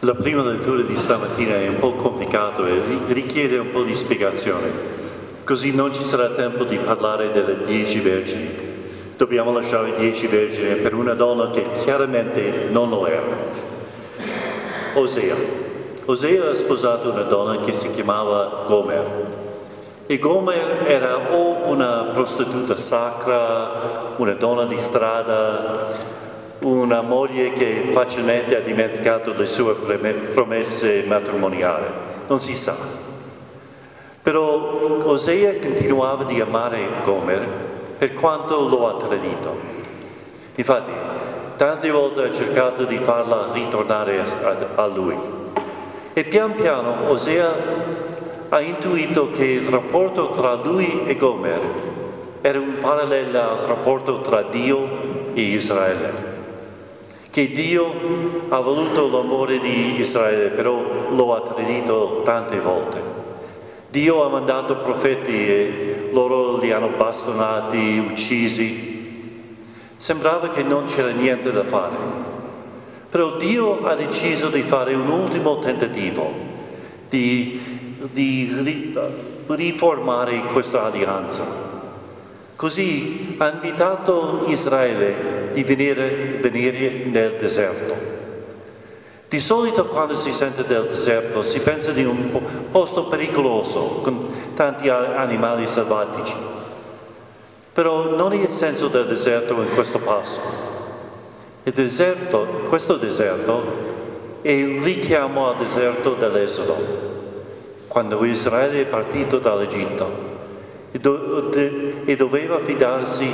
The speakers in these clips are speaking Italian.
La prima lettura di stamattina è un po' complicato e richiede un po' di spiegazione, così non ci sarà tempo di parlare delle 10 vergini. Dobbiamo lasciare 10 vergini per una donna che chiaramente non lo era. Osea. Osea ha sposato una donna che si chiamava Gomer. E Gomer era o una prostituta sacra, una donna di strada, una moglie che facilmente ha dimenticato le sue promesse matrimoniali, non si sa. Però Osea continuava di amare Gomer per quanto lo ha tradito. Infatti, tante volte ha cercato di farla ritornare a lui. E pian piano Osea ha intuito che il rapporto tra lui e Gomer era un parallelo al rapporto tra Dio e Israele. Che Dio ha voluto l'amore di Israele, però lo ha tradito tante volte. Dio ha mandato profeti e loro li hanno bastonati, uccisi. Sembrava che non c'era niente da fare. Però Dio ha deciso di fare un ultimo tentativo, di riformare questa alleanza. Così ha invitato Israele di venire nel deserto. Di solito quando si sente del deserto si pensa di un posto pericoloso con tanti animali selvatici. Però non è il senso del deserto in questo passo. Questo deserto è un richiamo al deserto dell'Esodo, quando Israele è partito dall'Egitto e doveva fidarsi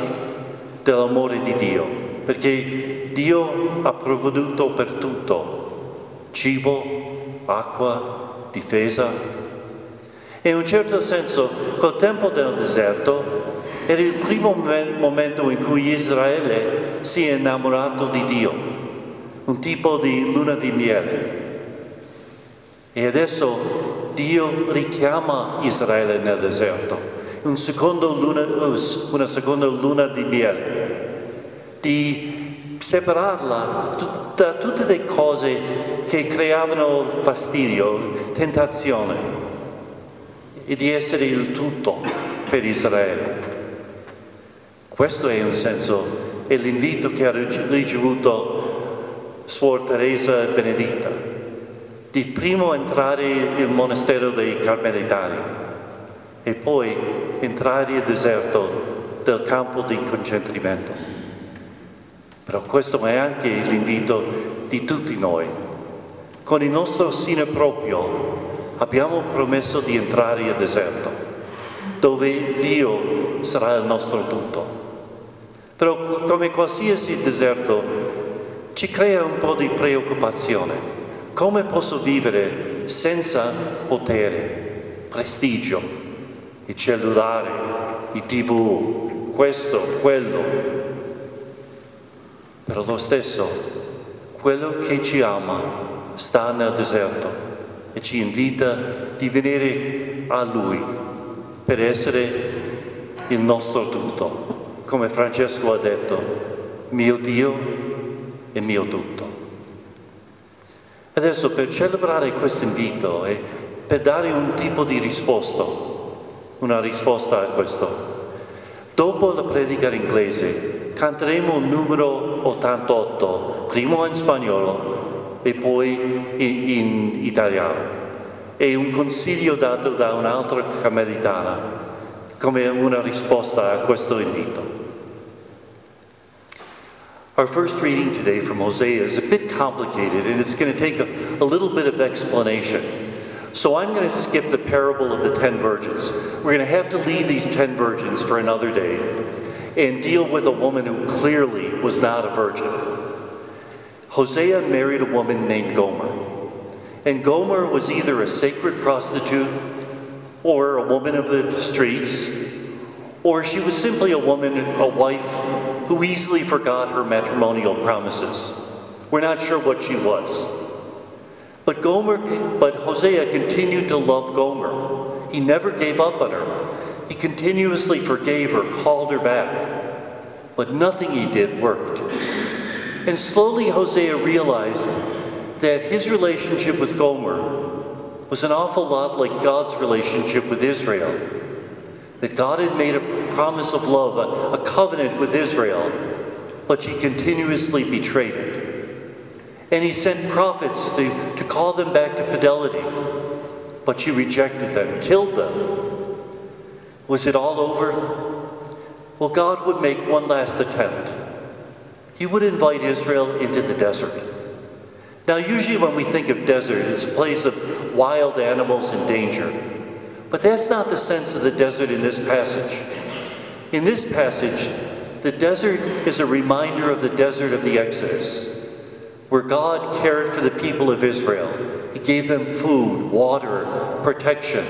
dell'amore di Dio, perché Dio ha provveduto per tutto, cibo, acqua, difesa. E in un certo senso, col tempo del deserto, era il primo momento in cui Israele si è innamorato di Dio, un tipo di luna di miele. E adesso Dio richiama Israele nel deserto. Una seconda luna di miele, di separarla da tutte le cose che creavano fastidio, tentazione, e di essere il tutto per Israele. Questo è un senso, è l'invito che ha ricevuto Suor Teresa Benedetta, di primo entrare nel monastero dei Carmelitani e poi entrare nel deserto del campo di concentramento. Però questo è anche l'invito di tutti noi. Con il nostro sine proprio abbiamo promesso di entrare nel deserto, dove Dio sarà il nostro tutto. Però come qualsiasi deserto ci crea un po' di preoccupazione. Come posso vivere senza potere, prestigio, il cellulare, i TV, questo, quello? Però lo stesso, quello che ci ama sta nel deserto e ci invita di venire a Lui per essere il nostro tutto. Come Francesco ha detto, mio Dio e mio tutto. Adesso per celebrare questo invito e per dare un tipo di risposta, una risposta a questo, dopo la predica in inglese canteremo il numero 88, primo in spagnolo e poi in italiano. È un consiglio dato da un'altra carmelitana come una risposta a questo invito. Our first reading today from Hosea is a bit complicated and it's going to take a little bit of explanation. So I'm going to skip the parable of the 10 virgins. We're going to have to leave these 10 virgins for another day and deal with a woman who clearly was not a virgin. Hosea married a woman named Gomer. And Gomer was either a sacred prostitute or a woman of the streets, or she was simply a woman, a wife, who easily forgot her matrimonial promises. We're not sure what she was. But Hosea continued to love Gomer. He never gave up on her. He continuously forgave her, called her back. But nothing he did worked. And slowly Hosea realized that his relationship with Gomer was an awful lot like God's relationship with Israel. That God had made a promise of love, a covenant with Israel, but she continuously betrayed it. And he sent prophets to call them back to fidelity, but she rejected them, killed them. Was it all over? Well, God would make one last attempt. He would invite Israel into the desert. Now, usually when we think of desert, it's a place of wild animals and danger. But that's not the sense of the desert in this passage. In this passage, the desert is a reminder of the desert of the Exodus, where God cared for the people of Israel. He gave them food, water, protection.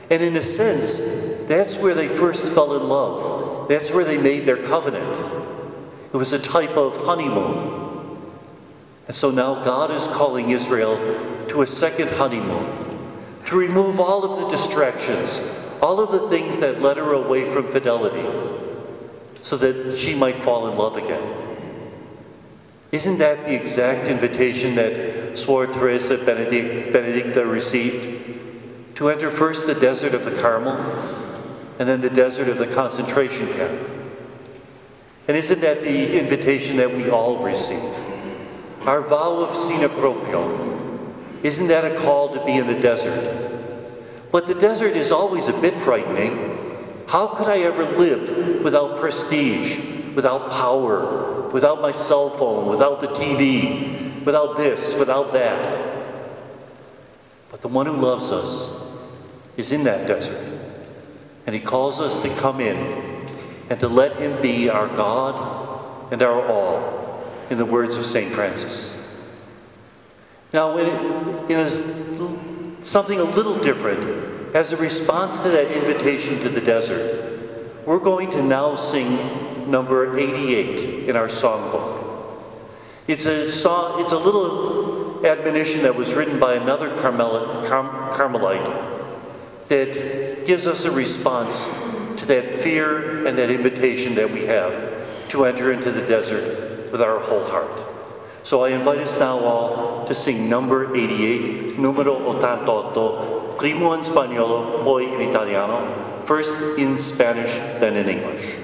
And in a sense, that's where they first fell in love. That's where they made their covenant. It was a type of honeymoon. And so now God is calling Israel to a second honeymoon, to remove all of the distractions, all of the things that led her away from fidelity, so that she might fall in love again. Isn't that the exact invitation that Suor Teresa Benedicta received? To enter first the desert of the Carmel, and then the desert of the concentration camp. And isn't that the invitation that we all receive? Our vow of sine proprio, isn't that a call to be in the desert? But the desert is always a bit frightening. How could I ever live without prestige, without power, without my cell phone, without the TV, without this, without that? But the one who loves us is in that desert, and he calls us to come in and to let him be our God and our all, in the words of St. Francis. Now, in something a little different, as a response to that invitation to the desert, we're going to now sing number 88 in our songbook. It's a little admonition that was written by another Carmelite that gives us a response to that fear and that invitation that we have to enter into the desert with our whole heart. So I invite us now all to sing number 88, numero 88, primo in Spaniolo, poi in Italiano, first in Spanish, then in English.